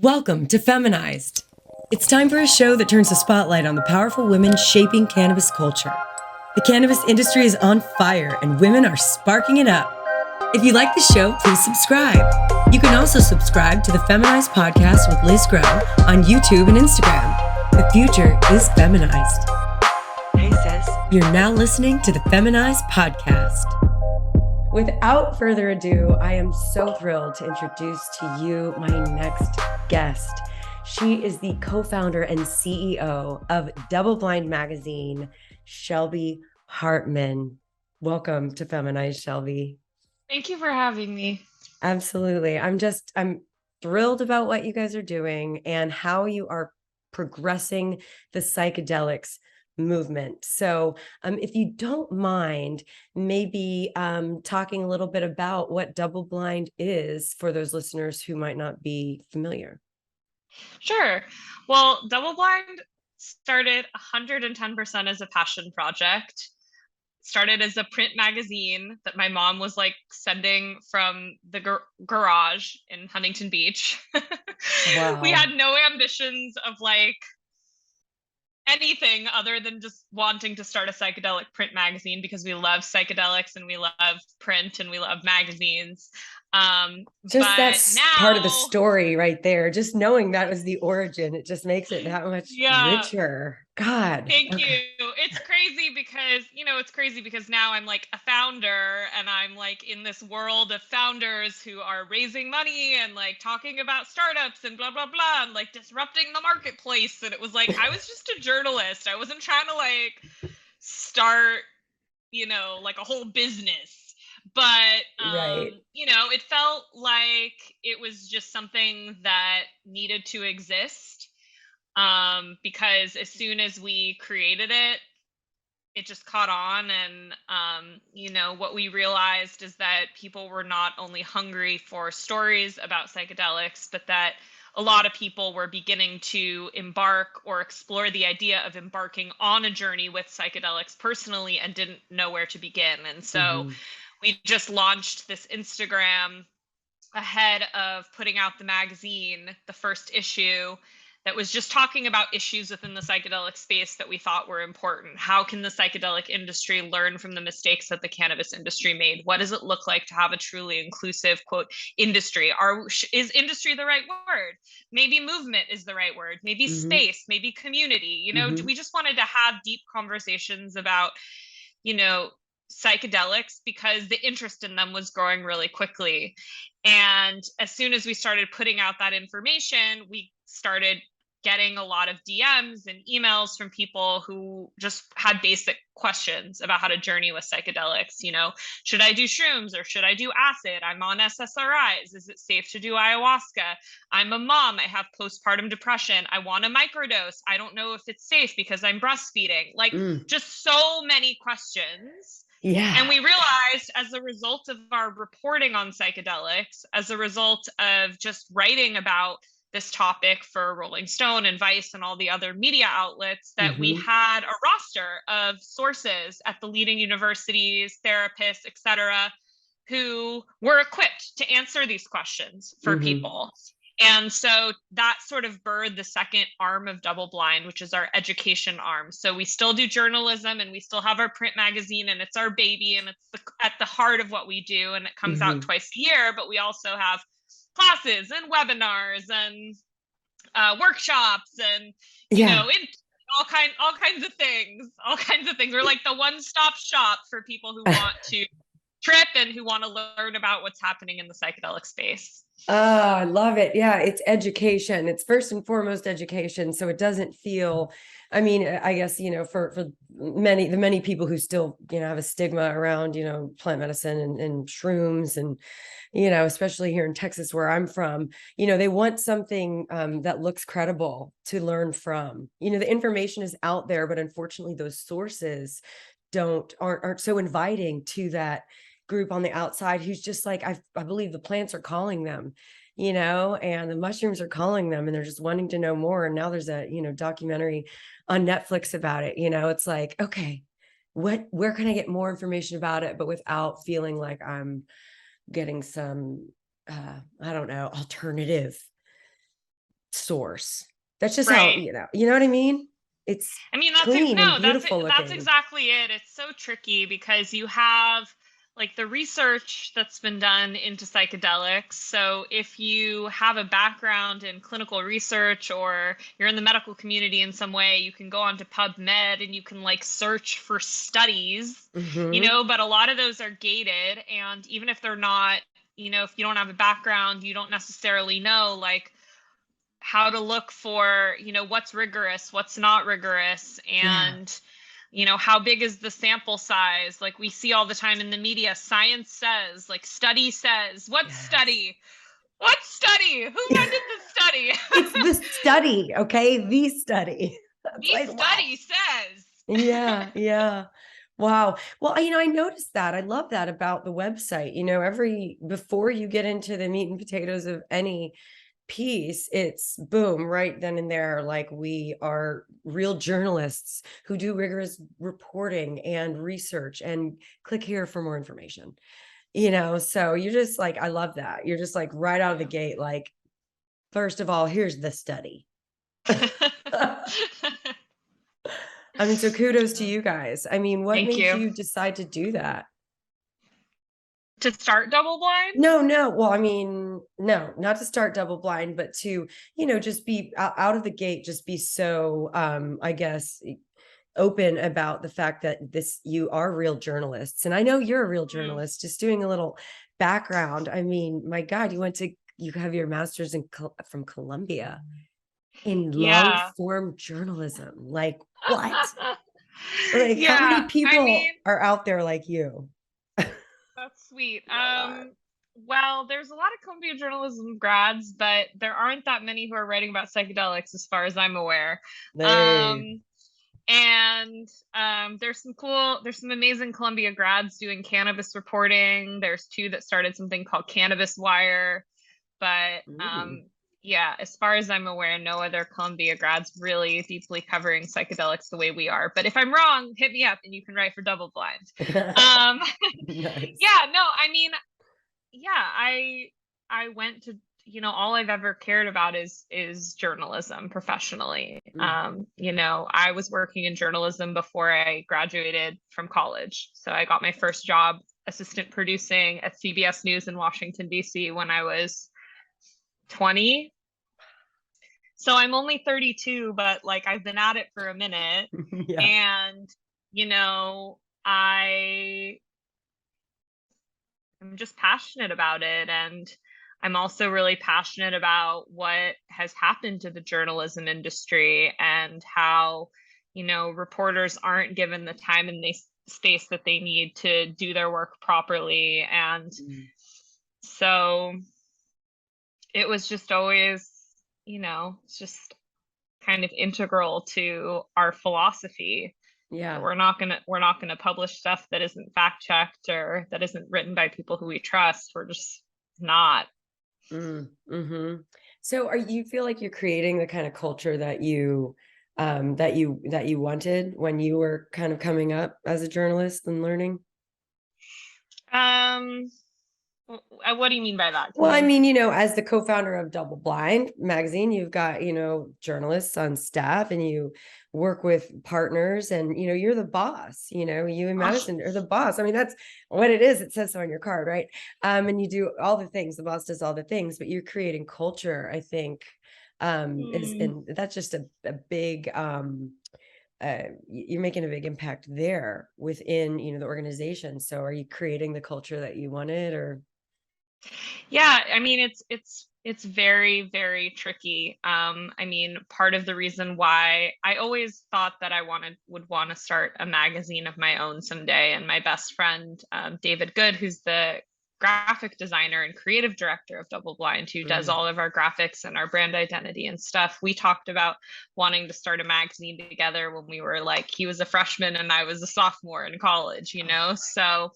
Welcome to Feminized. It's time for a show that turns the spotlight on the powerful women shaping cannabis culture. The cannabis industry is on fire and women are sparking it up. If you like the show, please subscribe. You can also subscribe to the Feminized podcast with Liz Grow on YouTube and Instagram. The future is feminized. Hey, sis. You're now listening to the Feminized podcast. Without further ado, I am so thrilled to introduce to you my next guest. She is the co-founder and CEO of DoubleBlind magazine, Shelby Hartman. Welcome to Feminized, Shelby. Thank you for having me. Absolutely. I'm thrilled about what you guys are doing and how you are progressing the psychedelics movement. So if you don't mind, maybe talking a little bit about what DoubleBlind is for those listeners who might not be familiar. Sure. Well, DoubleBlind started 110% as a passion project. Started as a print magazine that my mom was like sending from the garage in Huntington Beach. Wow. We had no ambitions of like anything other than just wanting to start a psychedelic print magazine because we love psychedelics and we love print and we love magazines. That's part of the story right there. Just knowing that was the origin, it just makes it that much richer. God. Thank you. It's crazy because now I'm like a founder and I'm like in this world of founders who are raising money and like talking about startups and blah, blah, blah, and like disrupting the marketplace. And it was like, I was just a journalist. I wasn't trying to like start, like a whole business. But, right. It felt like it was just something that needed to exist. Because as soon as we created it, it just caught on. And, what we realized is that people were not only hungry for stories about psychedelics, but that a lot of people were beginning to embark or explore the idea of embarking on a journey with psychedelics personally and didn't know where to begin. And so we just launched this Instagram ahead of putting out the magazine, the first issue, that was just talking about issues within the psychedelic space that we thought were important. How can the psychedelic industry learn from the mistakes that the cannabis industry made? What does it look like to have a truly inclusive, quote, industry? Is industry the right word? Maybe movement is the right word. Maybe space, maybe community. We just wanted to have deep conversations about, psychedelics because the interest in them was growing really quickly. And as soon as we started putting out that information, we started getting a lot of DMs and emails from people who just had basic questions about how to journey with psychedelics. Should I do shrooms or should I do acid? I'm on SSRIs. Is it safe to do ayahuasca? I'm a mom. I have postpartum depression. I want a microdose. I don't know if it's safe because I'm breastfeeding. Just so many questions. Yeah. And we realized as a result of our reporting on psychedelics, as a result of just writing about this topic for Rolling Stone and Vice and all the other media outlets, that we had a roster of sources at the leading universities, therapists, et cetera, who were equipped to answer these questions for people. And so that sort of birthed the second arm of DoubleBlind, which is our education arm. So we still do journalism and we still have our print magazine and it's our baby and it's at the heart of what we do. And it comes out twice a year, but we also have classes and webinars and workshops and, all kinds of things. We're like the one-stop shop for people who want to trip and who want to learn about what's happening in the psychedelic space. Oh, I love it. Yeah, it's education. It's first and foremost education. So it doesn't feel, I guess, for the many people who still, have a stigma around, plant medicine and shrooms and, especially here in Texas where I'm from, they want something that looks credible to learn from. The information is out there, but unfortunately those sources aren't so inviting to that group on the outside who's just like, I believe the plants are calling them, and the mushrooms are calling them and they're just wanting to know more. And now there's a, documentary on Netflix about it. It's like, okay, where can I get more information about it, but without feeling like I'm getting some, alternative source. That's just how, Right. you know what I mean? It's I mean, clean and beautiful that's looking. exactly it. It's so tricky because you have like the research that's been done into psychedelics. So if you have a background in clinical research or you're in the medical community in some way, you can go onto PubMed and you can like search for studies, Hmm. but a lot of those are gated. And even if they're not, if you don't have a background, you don't necessarily know like how to look for, what's rigorous, what's not rigorous, Yeah. and how big is the sample size? Like we see all the time in the media, science says, like study says, what Yes. study? What study? Who funded the study? It's the study, okay? The study. That's The like, what? study says. Yeah, yeah. Wow. Well, I noticed that. I love that about the website. Before you get into the meat and potatoes of any piece, it's boom, right then and there. Like, we are real journalists who do rigorous reporting and research, and click here for more information. So you're just like, I love that. You're just like right out of the gate, like, first of all, here's the study. I mean, so kudos to you guys. I mean, what Thank made you. you decide to do that? To start Double Blind? No, no. Well, I mean, no, not to start DoubleBlind, but to, just be out of the gate, just be so, I guess, open about the fact that you are real journalists. And I know you're a real Mm, journalist. Just doing a little background. I mean, my God, you have your master's from Columbia in long yeah. form journalism. Like, what? Like, how Yeah. many I mean, people are out there like you? that's sweet. Not a lot. Well, there's a lot of Columbia journalism grads, but there aren't that many who are writing about psychedelics, as far as I'm aware. They. Um, and there's some amazing Columbia grads doing cannabis reporting. There's two that started something called Cannabis Wire, but Mm. yeah, as far as I'm aware, no other Columbia grads really deeply covering psychedelics the way we are. But if I'm wrong, hit me up and you can write for Double Blind. Um, Nice. yeah, no, I mean, yeah, I went to, all I've ever cared about is journalism professionally. Mm. I was working in journalism before I graduated from college. So I got my first job assistant producing at CBS News in Washington D.C. when I was 20. So I'm only 32, but like I've been at it for a minute, Yeah. and I I'm just passionate about it. And I'm also really passionate about what has happened to the journalism industry and how, reporters aren't given the time and space that they need to do their work properly. And Mm. so it was just always, it's just kind of integral to our philosophy that Yeah. we're not gonna publish stuff that isn't fact checked or that isn't written by people who we trust. We're just not. Mm. Hmm. So you feel like you're creating the kind of culture that you wanted when you were kind of coming up as a journalist and learning? Um, what do you mean by that? Can Well, I you? mean, as the co-founder of DoubleBlind magazine, you've got, journalists on staff, and you work with partners, and, you're the boss, you and Oh, Madison are the boss. I mean, that's what it is. It says so on your card, right? And you do all the things. The boss does all the things, but you're creating culture, I think, hmm. and that's just a big, you're making a big impact there within, the organization. So are you creating the culture that you wanted, or? Yeah, I mean it's very, very tricky. I mean, part of the reason why I always thought that I would want to start a magazine of my own someday, and my best friend David Good, who's the graphic designer and creative director of Double Blind, who does Mm. all of our graphics and our brand identity and stuff, we talked about wanting to start a magazine together when we were like, he was a freshman and I was a sophomore in college, so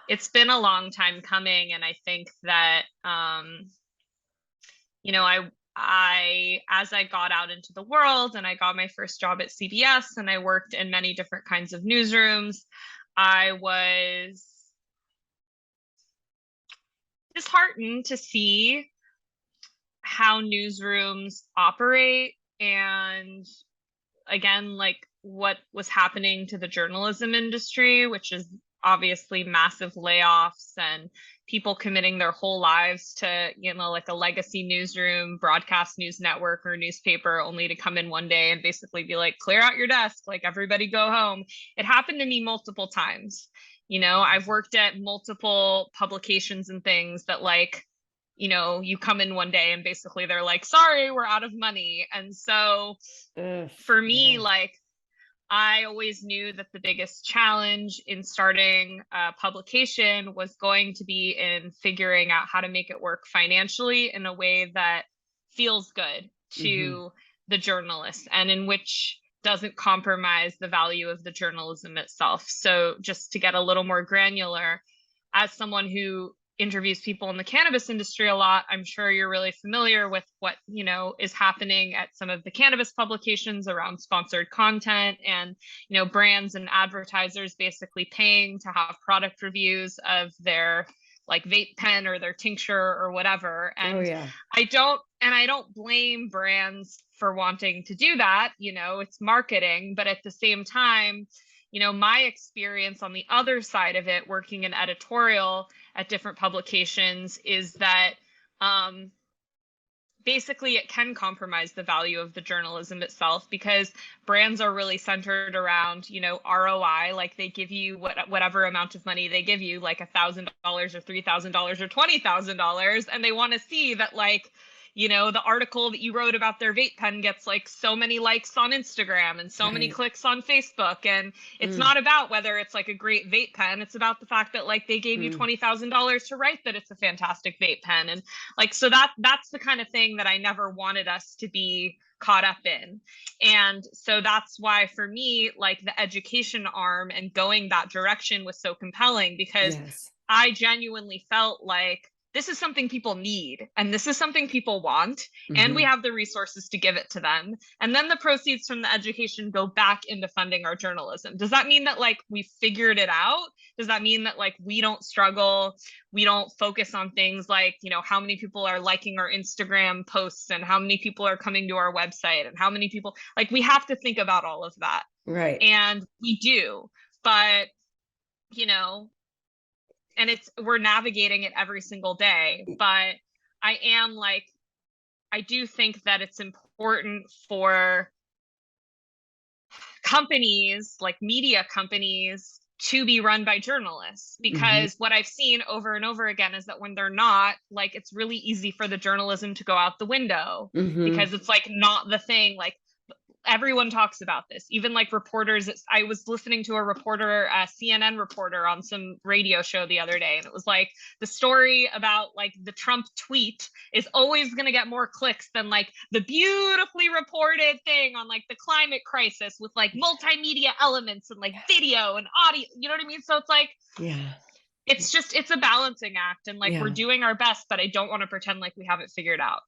it's been a long time coming. And I think that you know I as I got out into the world and I got my first job at CBS and I worked in many different kinds of newsrooms, I was disheartened to see how newsrooms operate, and again, like what was happening to the journalism industry, which is obviously massive layoffs and people committing their whole lives to, like a legacy newsroom, broadcast news network or newspaper, only to come in one day and basically be like, clear out your desk, like everybody go home. It happened to me multiple times. I've worked at multiple publications and things that, like, you come in one day and basically they're like, sorry, we're out of money. And so Ugh, for me, yeah. like, I always knew that the biggest challenge in starting a publication was going to be in figuring out how to make it work financially in a way that feels good Mm-hmm. to the journalist and in which doesn't compromise the value of the journalism itself. So, just to get a little more granular, as someone who interviews people in the cannabis industry a lot, I'm sure you're really familiar with what, is happening at some of the cannabis publications around sponsored content and, brands and advertisers basically paying to have product reviews of their like vape pen or their tincture or whatever. Oh And yeah. I don't blame brands for wanting to do that, it's marketing, but at the same time, my experience on the other side of it, working in editorial at different publications, is that basically it can compromise the value of the journalism itself, because brands are really centered around, ROI. Like, they give you whatever amount of money they give you, like $1,000 or $3,000 or $20,000, and they want to see that, like, the article that you wrote about their vape pen gets like so many likes on Instagram and so many Right. clicks on Facebook. And it's Mm, not about whether it's like a great vape pen. It's about the fact that, like, they gave you mm. $20,000 to write that it's a fantastic vape pen. And like, so that's the kind of thing that I never wanted us to be caught up in. And so that's why for me, like, the education arm and going that direction was so compelling, because Yes. I genuinely felt like this is something people need and this is something people want, and we Mm-hmm. have the resources to give it to them. And then the proceeds from the education go back into funding our journalism. Does that mean that, like, we figured it out? Does that mean that, like, we don't struggle, we don't focus on things like, how many people are liking our Instagram posts and how many people are coming to our website and how many people, like, we have to think about all of that. Right. And we do, but you know and we're navigating it every single day. But I am like, I do think that it's important for companies, like media companies, to be run by journalists, Mm-hmm. because what I've seen over and over again is that when they're not, like, it's really easy for the journalism to go out the window, Mm-hmm. because it's like not the thing. Like, everyone talks about this, even like reporters. I was listening to a reporter, a CNN reporter, on some radio show the other day, and it was like, the story about like the Trump tweet is always going to get more clicks than like the beautifully reported thing on like the climate crisis with like multimedia elements and like video and audio, you know what I mean? So it's like, Yeah. it's a balancing act, and like, we're Yeah. doing our best, but I don't want to pretend like we have it figured out,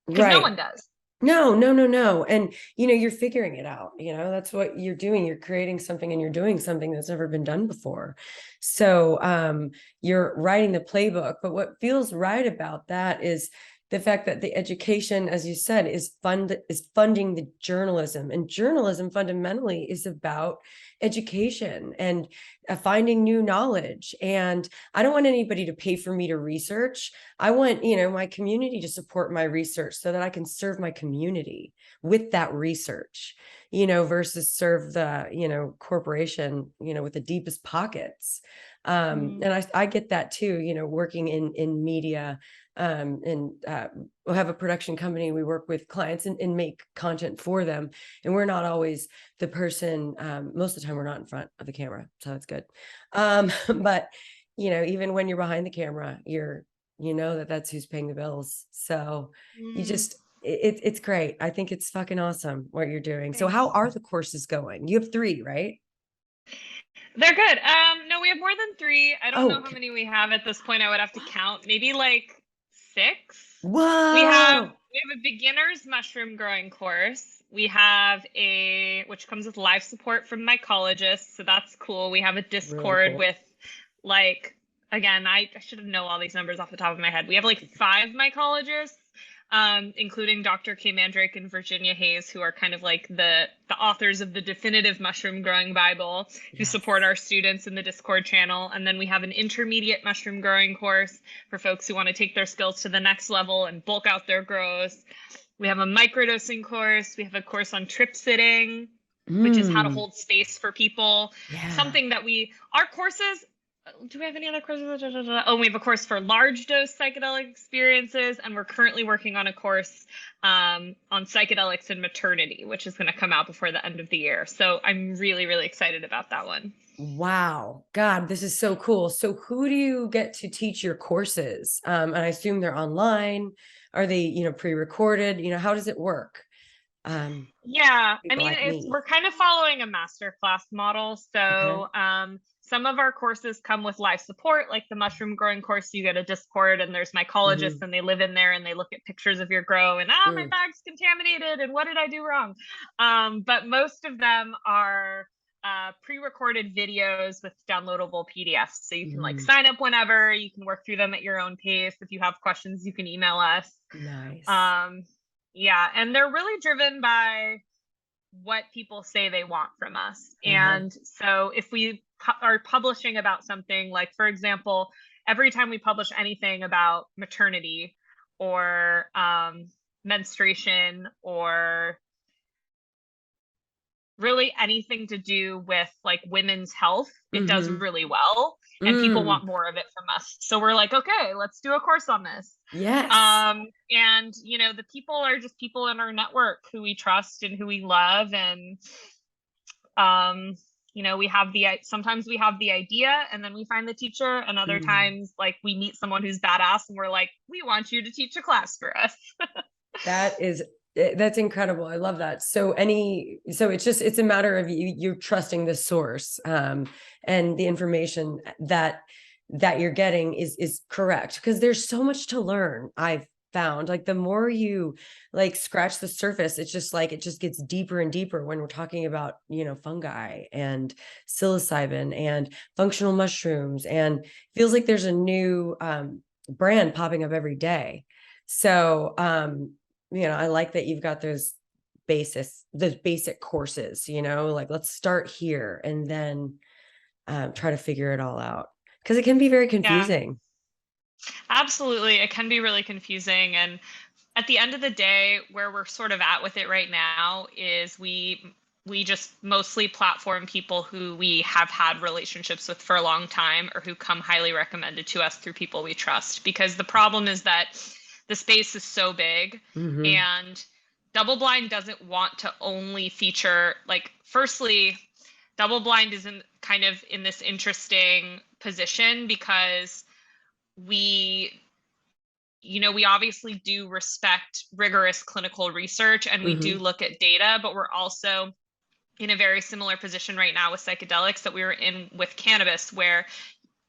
because no Right. one does. No, no, no, no. And, you're figuring it out. That's what you're doing. You're creating something and you're doing something that's never been done before. So, you're writing the playbook. But what feels right about that is the fact that the education, as you said, is funding the journalism, and journalism fundamentally is about education and finding new knowledge. And I don't want anybody to pay for me to research. I want, my community to support my research so that I can serve my community with that research, versus serve the, corporation, with the deepest pockets. And I get that too, working in media, and we'll have a production company. We work with clients and make content for them. And we're not always the person, most of the time we're not in front of the camera. So that's good. But, even when you're behind the camera, that's who's paying the bills. So you Mm, just, it's great. I think it's fucking awesome what you're doing. So how thanks. are the courses going? You have 3, right? They're good. No, we have more than 3. I don't Oh, know how many we have at this point. I would have to count. Maybe like 6. We have whoa. we have a beginner's mushroom growing course. We have which comes with live support from mycologists, so that's cool. We have a Really Discord cool. with, like, again, I should know all these numbers off the top of my head. We have like 5 mycologists. including Dr. Kay Mandrake and Virginia Hayes, who are kind of like the authors of the definitive mushroom growing Bible, who support Yes. our students in the Discord channel. And then we have an intermediate mushroom growing course for folks who want to take their skills to the next level and bulk out their grows. We have a microdosing course. We have a course on trip sitting, which is how to hold space for people. Yeah. Something that our courses, do we have any other courses? Oh, we have a course for large dose psychedelic experiences, and we're currently working on a course on psychedelics and maternity, which is going to come out before the end of the year. So I'm really, really excited about that one. Wow. God, this is so cool. So who do you get to teach your courses? And I assume they're online. Are they, pre-recorded? How does it work? Yeah, I People mean, like me. we're kind of following a masterclass model. Okay. So some of our courses come with live support, like the mushroom growing course. You get a Discord, and there's mycologists, Mhm. and they live in there, and they look at pictures of your grow, and my Mm. bag's contaminated, and what did I do wrong? But most of them are pre-recorded videos with downloadable PDFs, so you can like Mm. sign up whenever. You can work through them at your own pace. If you have questions, you can email us. Nice. Yeah, and they're really driven by what people say they want from us. Uh-huh. And so if we are publishing about something, like, for example, every time we publish anything about maternity or menstruation or really anything to do with like women's health, it does Mm-hmm. really well. And people Mm. want more of it from us. So we're like, okay, let's do a course on this. Yes. And the people are just people in our network who we trust and who we love. And we have sometimes we have the idea and then we find the teacher, and other Mm. times like we meet someone who's badass and we're like, we want you to teach a class for us. That's incredible. I love that. So it's a matter of you trusting the source, and the information that you're getting is correct, because there's so much to learn. I've found, like, the more you like scratch the surface, it's just like it just gets deeper and deeper when we're talking about, fungi and psilocybin and functional mushrooms, and feels like there's a new brand popping up every day. So I like that you've got those basic courses, like, let's start here and then try to figure it all out, because it can be very Yeah, confusing. absolutely. It can be really confusing. And at the end of the day, where we're sort of at with it right now is we just mostly platform people who we have had relationships with for a long time, or who come highly recommended to us through people we trust. Because the problem is that the space is so big, Hmm. and DoubleBlind doesn't want to only feature, like, firstly, DoubleBlind isn't kind of in this interesting position because we we obviously do respect rigorous clinical research, and we do Hmm. look at data, but we're also in a very similar position right now with psychedelics that we were in with cannabis, where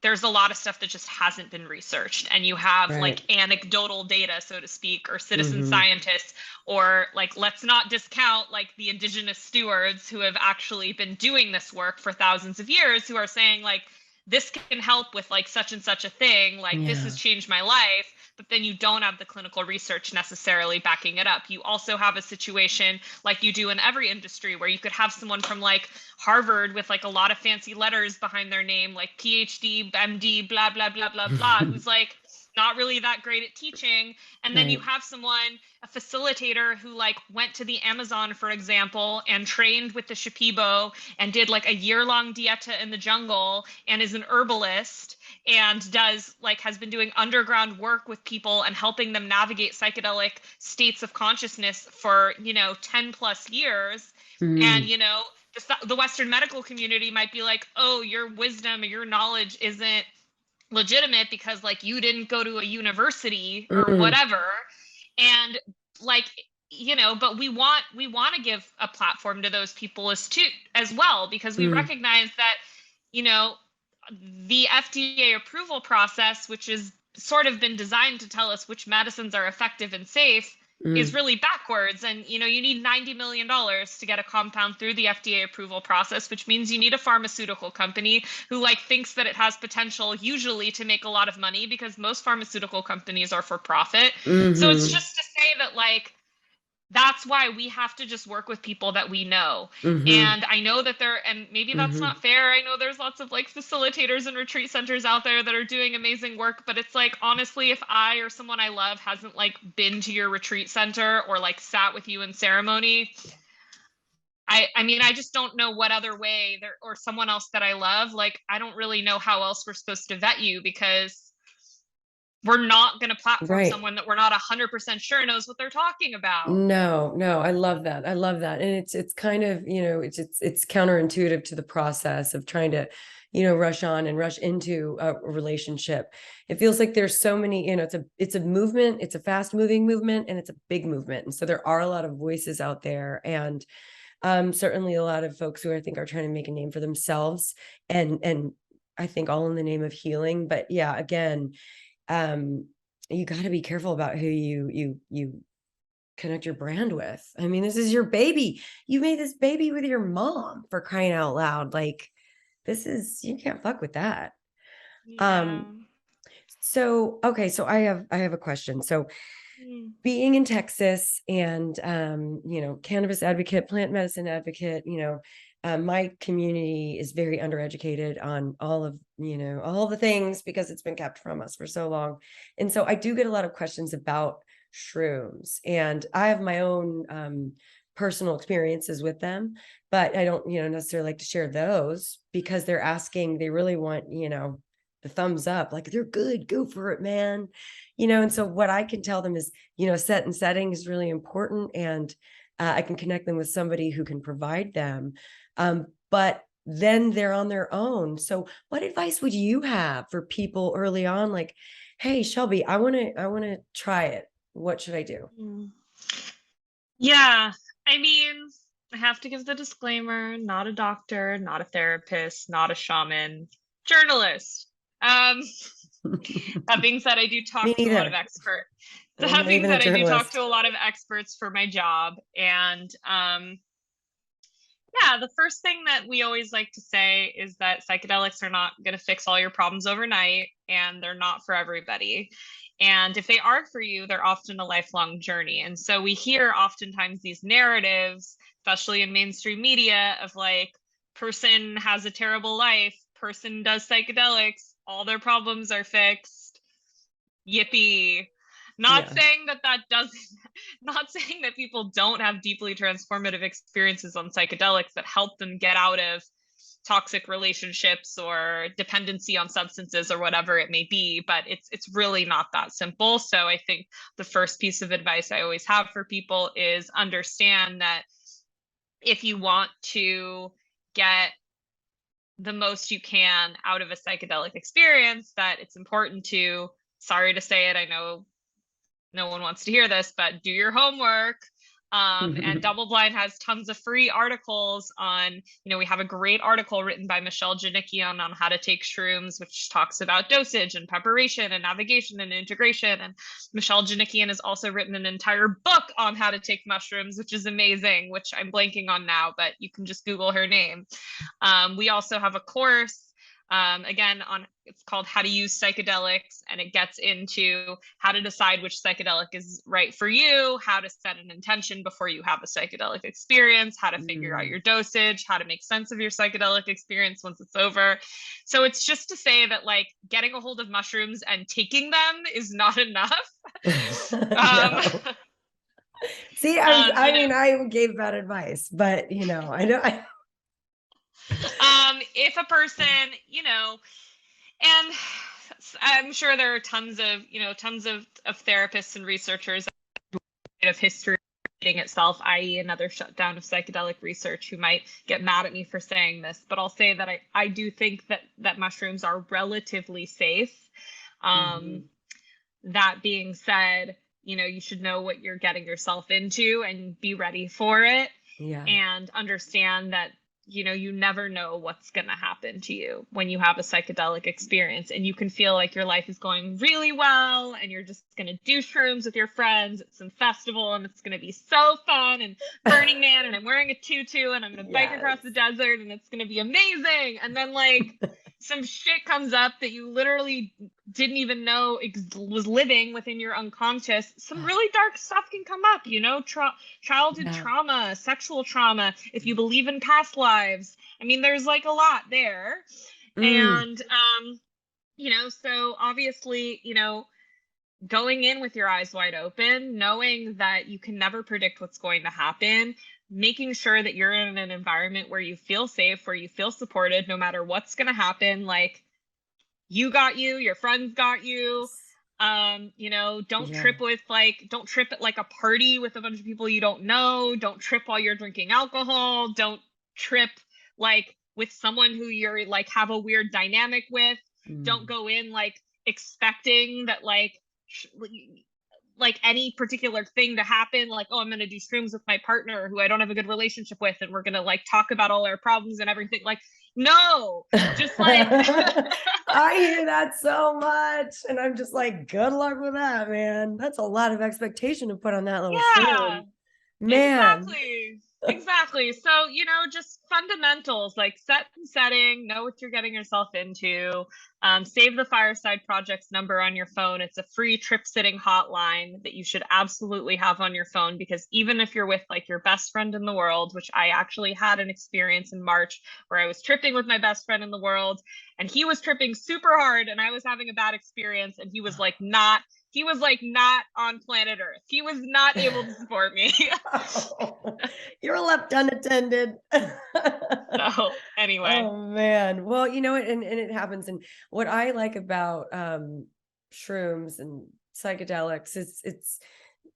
there's a lot of stuff that just hasn't been researched, and you have Right. like anecdotal data, so to speak, or citizen Hmm. scientists, or like, let's not discount like the indigenous stewards who have actually been doing this work for thousands of years, who are saying like, this can help with like such and such a thing, like this has Yeah. changed my life. But then you don't have the clinical research necessarily backing it up. You also have a situation like you do in every industry, where you could have someone from like Harvard with like a lot of fancy letters behind their name, like PhD, MD, blah, blah, blah, blah, blah, who's like not really that great at teaching. And then you Right. have someone, a facilitator, who like went to the Amazon, for example, and trained with the Shipibo and did like a year-long dieta in the jungle, and is an herbalist, and has been doing underground work with people and helping them navigate psychedelic states of consciousness for 10 plus years. And Mm. the Western medical community might be like, oh, your wisdom or your knowledge isn't legitimate because like you didn't go to a university or Mm. whatever. And like, but we want to give a platform to those people as well, because we Mm. recognize that you know the FDA approval process, which is sort of been designed to tell us which medicines are effective and safe, is Mm. really backwards. And you need $90 million to get a compound through the FDA approval process, which means you need a pharmaceutical company who like thinks that it has potential, usually, to make a lot of money, because most pharmaceutical companies are for profit. So it's Hmm. just to say that like that's why we have to just work with people that we know. Mm-hmm. And I know that and maybe that's Mm-hmm. not fair. I know there's lots of like facilitators and retreat centers out there that are doing amazing work, but it's like, honestly, if I or someone I love hasn't like been to your retreat center or like sat with you in ceremony, I mean, I just don't know what other way there, or someone else that I love, like, I don't really know how else we're supposed to vet you, because we're not going to platform Right. someone that we're not 100% sure knows what they're talking about. No, no, I love that. I love that. And it's kind of, it's counterintuitive to the process of trying to, rush on and rush into a relationship. It feels like there's so many, it's a movement, it's a fast moving movement, and it's a big movement. And so there are a lot of voices out there, and certainly a lot of folks who I think are trying to make a name for themselves, and I think all in the name of healing. But yeah, again, you got to be careful about who you connect your brand with. I mean, this is your baby. You made this baby with your mom, for crying out loud. Like, you can't fuck with that. Yeah. Um, so okay, so I have a question. So Mm. being in Texas and cannabis advocate, plant medicine advocate, my community is very undereducated on all the things, because it's been kept from us for so long. And so I do get a lot of questions about shrooms, and I have my own personal experiences with them, but I don't, necessarily like to share those, because they really want, the thumbs up, like, they're good, go for it, man. And so what I can tell them is, set and setting is really important, and I can connect them with somebody who can provide them. But then they're on their own. So what advice would you have for people early on? Like, hey, Shelby, I want to try it. What should I do? Mm. Yeah. I mean, I have to give the disclaimer, not a doctor, not a therapist, not a shaman, journalist. Um, that being said, I do Me talk to a lot of neither. experts. I'm That not being even a said, I do talk to journalist. a lot of experts for my job. And yeah, the first thing that we always like to say is that psychedelics are not going to fix all your problems overnight, and they're not for everybody. And if they are for you, they're often a lifelong journey. And so we hear oftentimes these narratives, especially in mainstream media, of like, person has a terrible life, person does psychedelics, all their problems are fixed. Yippee. Not Yeah. saying that that doesn't, not saying that people don't have deeply transformative experiences on psychedelics that help them get out of toxic relationships or dependency on substances or whatever it may be, but it's really not that simple. So I think the first piece of advice I always have for people is understand that if you want to get the most you can out of a psychedelic experience, that it's important to, sorry to say it, I know no one wants to hear this, but do your homework. And DoubleBlind has tons of free articles on, we have a great article written by Michelle Janikian on how to take shrooms, which talks about dosage and preparation and navigation and integration. And Michelle Janikian has also written an entire book on how to take mushrooms, which is amazing, which I'm blanking on now, but you can just Google her name. We also have a course, again, it's called How to Use Psychedelics, and it gets into how to decide which psychedelic is right for you, how to set an intention before you have a psychedelic experience, how to figure out your dosage, how to make sense of your psychedelic experience once it's over. So it's just to say that, like, getting a hold of mushrooms and taking them is not enough. No. See, I mean, I gave bad advice, but I know. If a person, and I'm sure there are tons of therapists and researchers of history itself, i.e. another shutdown of psychedelic research, who might get mad at me for saying this, but I'll say that I do think that mushrooms are relatively safe. That being said, you should know what you're getting yourself into and be ready for it, Yeah. and understand that you never know what's going to happen to you when you have a psychedelic experience, and you can feel like your life is going really well and you're just going to do shrooms with your friends at some festival, and it's going to be so fun, and Burning Man, and I'm wearing a tutu, and I'm going to bike across the desert, and it's going to be amazing. And then, like, some shit comes up that you literally didn't even know was living within your unconscious, some really dark stuff can come up, you know, childhood Yeah. trauma, sexual trauma, if you believe in past lives. I mean, there's like a lot there. Mm, And, you know, so obviously, you know, going in with your eyes wide open, knowing that you can never predict what's going to happen, making sure that you're in an environment where you feel safe, where you feel supported, no matter what's going to happen. Like, you got you, your friends got you. You know, yeah. don't trip at like a party with a bunch of people you don't know. Don't trip while you're drinking alcohol. Don't trip like with someone who you're like have a weird dynamic with. Don't Mm. go in like expecting that like any particular thing to happen, like, oh, I'm going to do shrooms with my partner who I don't have a good relationship with, and we're going to like talk about all our problems and everything. Like, no, just like, I hear that so much. And I'm just like, good luck with that, man. That's a lot of expectation to put on that little yeah, shroom. Man. exactly. Exactly. So, you know, just fundamentals like set and setting, know what you're getting yourself into. Save the Fireside Project's number on your phone. It's a free trip sitting hotline that you should absolutely have on your phone, because even if you're with like your best friend in the world, which I actually had an experience in March where I was tripping with my best friend in the world, and he was tripping super hard and I was having a bad experience, and he was like not on planet Earth. He was not able to support me. Oh, you're left unattended. So anyway, Oh man. Well, you know what, and it happens. And what I like about shrooms and psychedelics is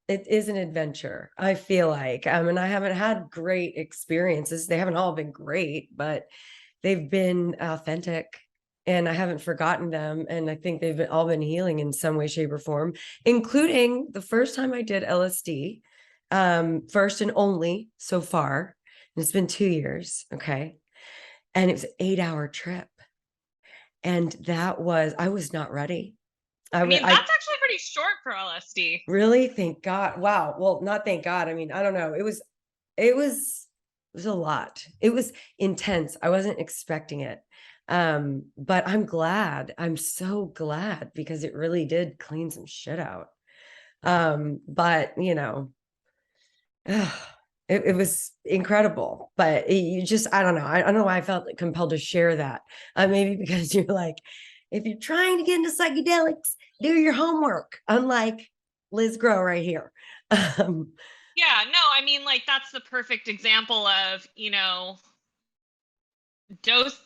it is an adventure, I feel like. And I haven't had great experiences. They haven't all been great, but they've been authentic and I haven't forgotten them. And I think all been healing in some way, shape, or form, including the first time I did LSD, first and only so far. And it's been 2 years. Okay. And it was an 8-hour trip. And I was not ready. I mean, I that's actually pretty short for LSD. really, thank God. Wow. Well, not thank God. I mean, I don't know. It was, it was a lot. It was intense. I wasn't expecting it. But I'm glad. I'm so glad because it really did clean some shit out. But you know, it was incredible. But you just, I don't know. I don't know why I felt compelled to share that. Maybe because you're like, if you're trying to get into psychedelics, do your homework. Unlike Liz Grow right here. Um, Yeah, no, I mean, like, that's the perfect example of, you know, dosage,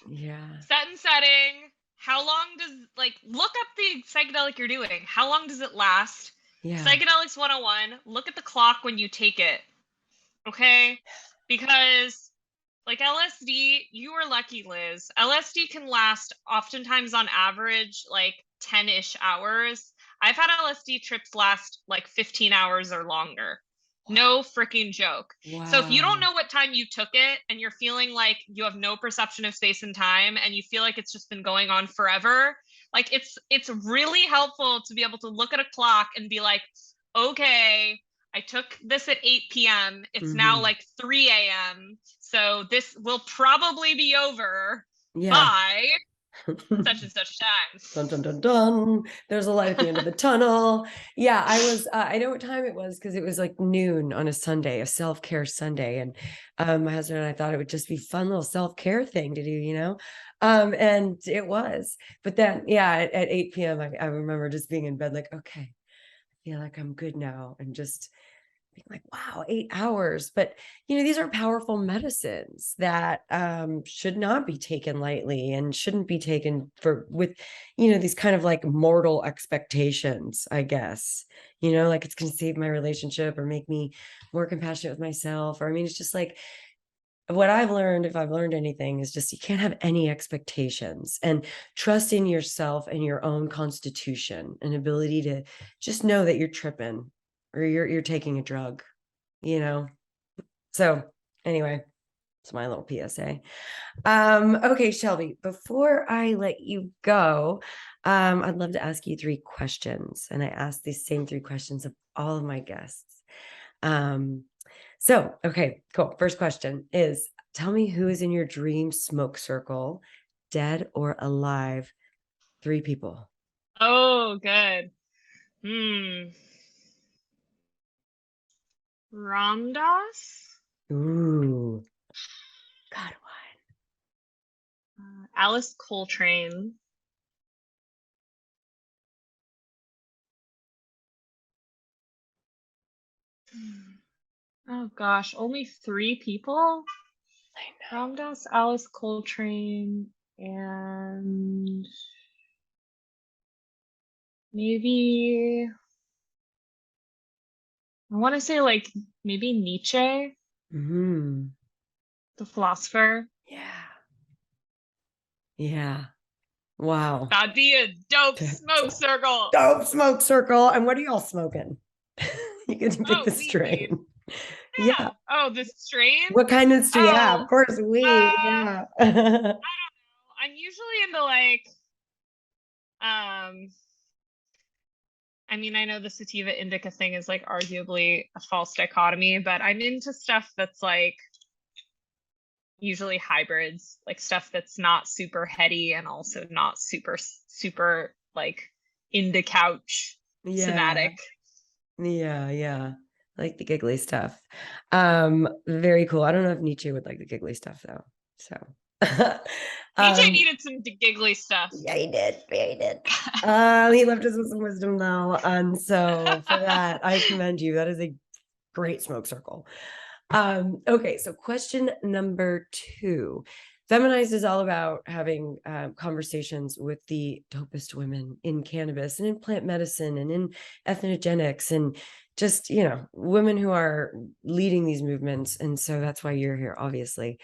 yeah, set and setting. How long does, like, look up the psychedelic you're doing. How long does it last? yeah, Psychedelics 101, look at the clock when you take it. Okay? Because like LSD, you were lucky, Liz. LSD can last oftentimes on average like 10-ish hours. I've had LSD trips last like 15 hours or longer. No freaking joke. So if you don't wow, know what time you took it and you're feeling like you have no perception of space and time and you feel like it's just been going on forever, like it's really helpful to be able to look at a clock and be like, okay, I took this at 8 p.m. It's now hmm, like 3 a.m. So this will probably be over yeah. by such and such Dun, dun, dun, dun. There's a light at the end of the tunnel. Yeah, I know what time it was because it was like noon on a Sunday, a self-care Sunday. And my husband and I thought it would just be fun little self-care thing to do, you know? And it was. But then, yeah, at 8 p.m., I remember just being in bed like, okay, I feel like I'm good now. And just being like, wow, 8 hours. But these are powerful medicines that should not be taken lightly and shouldn't be taken with these kind of like mortal expectations, I guess. Like it's going to save my relationship or make me more compassionate with myself. Or I mean, it's just like what I've learned, if I've learned anything, is just you can't have any expectations, and trust in yourself and your own constitution and ability to just know that you're tripping or you're taking a drug, you know? So anyway, it's my little PSA. Okay, Shelby, before I let you go, I'd love to ask you 3 questions. And I ask these same 3 questions of all of my guests. Okay, cool. First question is, tell me who is in your dream smoke circle, dead or alive, 3 people. Oh, good. Ramdas? Ooh. God, Alice Coltrane. Oh gosh, only 3 people? I know. Ramdas, Alice Coltrane, and maybe I want to say like maybe Nietzsche, Mm-hmm. the philosopher. Yeah. Yeah. Wow. That'd be a dope smoke circle. Dope smoke circle. And what are y'all smoking? You can pick Oh, the weed. strain. Yeah. Yeah. Oh, the strain? What kind of strain? Yeah, Oh, of course, weed. Yeah. I'm usually into like um I mean, I know the sativa indica thing is like arguably a false dichotomy, but I'm into stuff that's like usually hybrids, like stuff that's not super heady and also not super like into couch Yeah. somatic. Yeah. Yeah. Like the giggly stuff. Very cool. I don't know if Nietzsche would like the giggly stuff though. So DJ um needed some giggly stuff. yeah, he did. Yeah, he did. He left us with some wisdom though. And so for that, I commend you. That is a great smoke circle. Okay, so question number 2. Feminized is all about having conversations with the dopest women in cannabis and in plant medicine and in ethnogenics and just, women who are leading these movements. And so that's why you're here, obviously.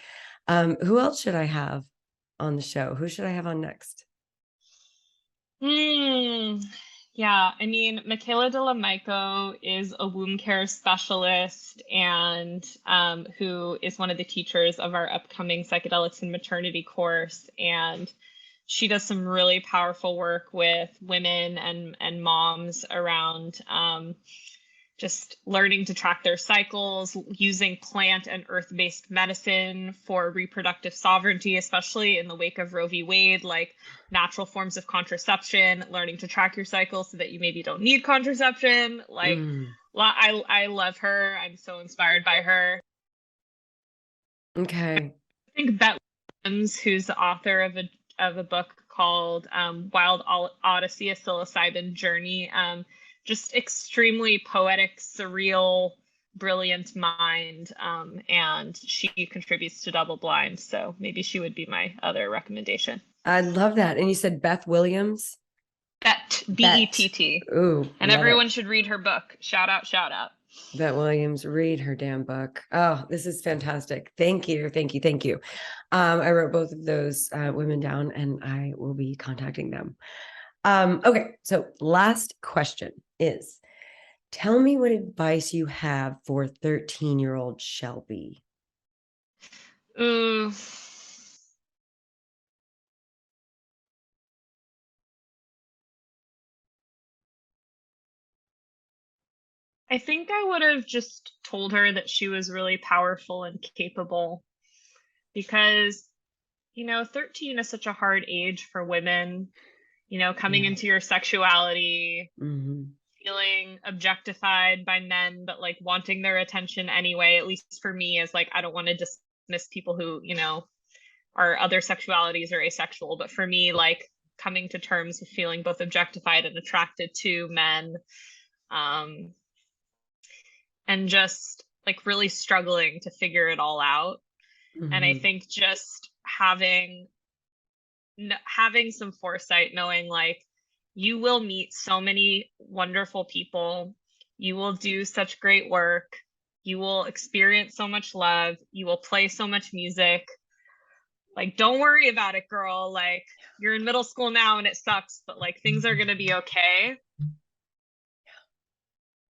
Who else should I have on the show? Who should I have on next? Yeah, I mean, Michaela de la Maico is a womb care specialist and who is one of the teachers of our upcoming psychedelics and maternity course. And she does some really powerful work with women and moms around just learning to track their cycles, using plant and earth-based medicine for reproductive sovereignty, especially in the wake of Roe v. Wade, like natural forms of contraception, learning to track your cycle so that you maybe don't need contraception. Like, I love her. I'm so inspired by her. Okay. I think Bette Williams, who's the author of a book called Wild Odyssey: A Psilocybin Journey, just extremely poetic, surreal, brilliant mind, and she contributes to DoubleBlind, so maybe she would be my other recommendation. I love that. And you said Beth Williams? Bett, Bet. Bett. Ooh, And love everyone it. should read her book. Shout out, shout out. Bet Williams, read her damn book. Oh, this is fantastic. Thank you. Thank you. Thank you. I wrote both of those women down and I will be contacting them. Okay, so last question is, tell me what advice you have for 13-year-old Shelby. Ooh. I think I would have just told her that she was really powerful and capable because, 13 is such a hard age for women, coming Yeah. into your sexuality, Mm-hmm. feeling objectified by men, but like wanting their attention anyway. At least for me, is like, I don't want to dismiss people who, are other sexualities or asexual. But for me, like coming to terms with feeling both objectified and attracted to men, um, and just like really struggling to figure it all out. And I Mm-hmm. think just having some foresight, knowing like you will meet so many wonderful people, you will do such great work, you will experience so much love, you will play so much music. Like, don't worry about it, girl. Like, you're in middle school now and it sucks, but like things are going to be okay.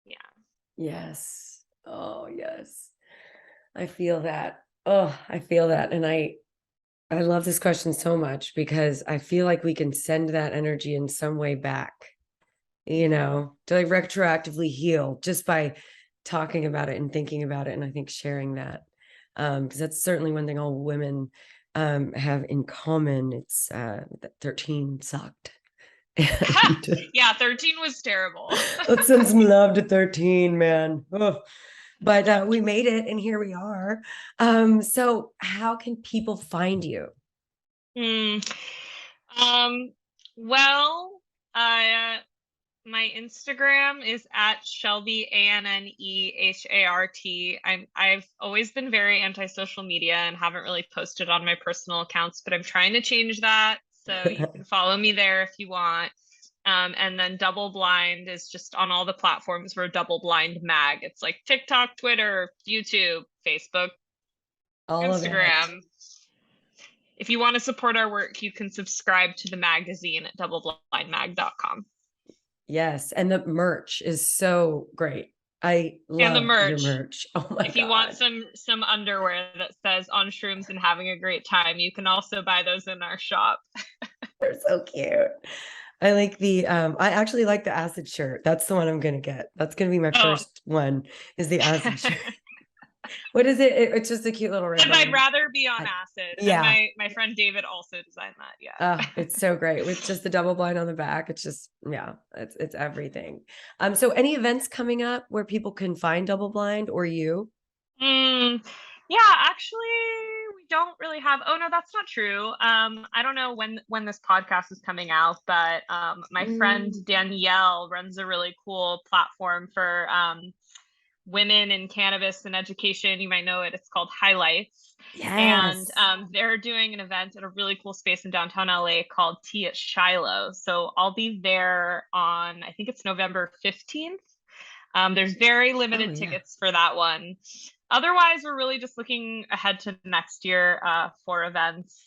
Yeah. Yes. Oh, yes. I feel that. Oh, I feel that. And I love this question so much because I feel like we can send that energy in some way back, to like retroactively heal just by talking about it and thinking about it. And I think sharing that, because that's certainly one thing all women have in common. It's that 13 sucked. And Yeah, 13 was terrible. let's send some love to 13, man. Oh. But we made it, and here we are. So how can people find you? Hmm. Um, well, my Instagram is at Shelby Annehart. I've always been very anti-social media and haven't really posted on my personal accounts, but I'm trying to change that. So you can follow me there if you want. And then DoubleBlind is just on all the platforms. We're DoubleBlind Mag. It's like TikTok, Twitter, YouTube, Facebook, All of it. Instagram. If you want to support our work, you can subscribe to the magazine at doubleblindmag.com. Yes, and the merch is so great. I And the love your merch. merch. Oh my If you want some underwear that says on shrooms and having a great time, you can also buy those in our shop. They're so cute. I like the I actually like the acid shirt. That's the one I'm gonna get. That's gonna be my first one, is the acid shirt. What is it? It's just a cute little ribbon. I'd rather be on acid. Yeah. And my friend David also designed that. Yeah. It's so great with just the DoubleBlind on the back. It's just, yeah, it's everything. So any events coming up where people can find DoubleBlind or you? Yeah, actually, we don't really have. Oh no, that's not true. I don't know when this podcast is coming out, but my friend Danielle runs a really cool platform for women in cannabis and education. You might know it. It's called Highlights. Yes. And they're doing an event at a really cool space in downtown LA called Tea at Shiloh. So I'll be there on, I think it's November 15th. There's very limited tickets for that one. Otherwise, we're really just looking ahead to next year for events,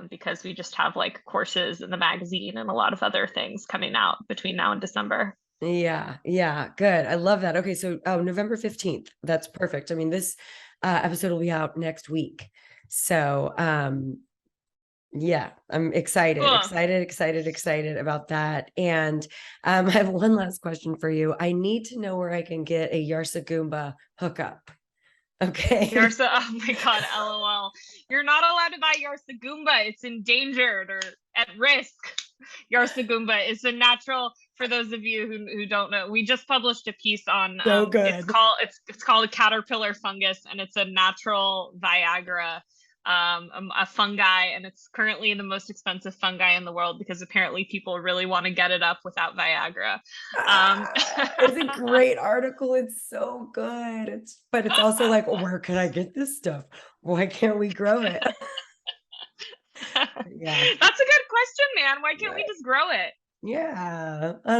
because we just have like courses in the magazine and a lot of other things coming out between now and December. Yeah, good. I love that. Okay, so November 15th. That's perfect. I mean, this episode will be out next week. So yeah, I'm excited, Cool. excited about that. And I have one last question for you. I need to know where I can get a Yarsa Goomba hookup. Okay. Yarsa, oh my God, LOL. You're not allowed to buy Yarsa Goomba. It's endangered or at risk. Yarsa Goomba is a natural, for those of you who don't know, we just published a piece on it's called a caterpillar fungus, and it's a natural Viagra, a fungi, and it's currently the most expensive fungi in the world because apparently people really want to get it up without Viagra. It's a great article. It's so good. But it's also like, where can I get this stuff? Why can't we grow it? Yeah, that's a good question, man. Why can't we just grow it? Yeah, I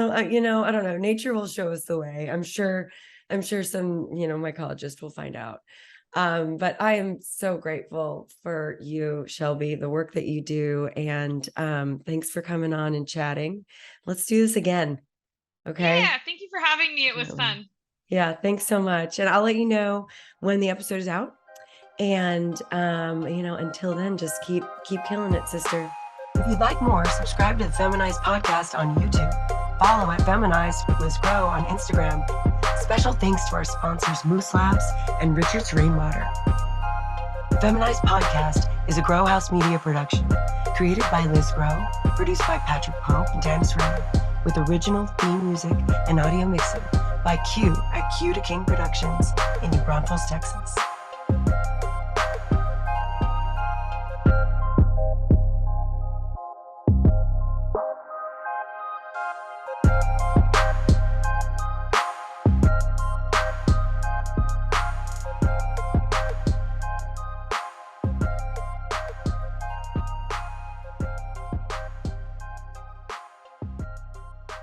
don't know. Nature will show us the way. I'm sure some, mycologist will find out. But I am so grateful for you, Shelby, the work that you do. And thanks for coming on and chatting. Let's do this again. Okay. Yeah, thank you for having me. It was fun. Yeah, thanks so much. And I'll let you know when the episode is out. And until then, just keep killing it, sister. If you'd like more, subscribe to the Feminized podcast on YouTube. Follow at Feminized with Liz Grow on Instagram. Special thanks to our sponsors, Moose Labs and Richard's Rainwater. The Feminized podcast is a Grow House Media production, created by Liz Grow, produced by Patrick Pope and Tanis Ray, with original theme music and audio mixing by Q at Q to King Productions in New Braunfels, Texas.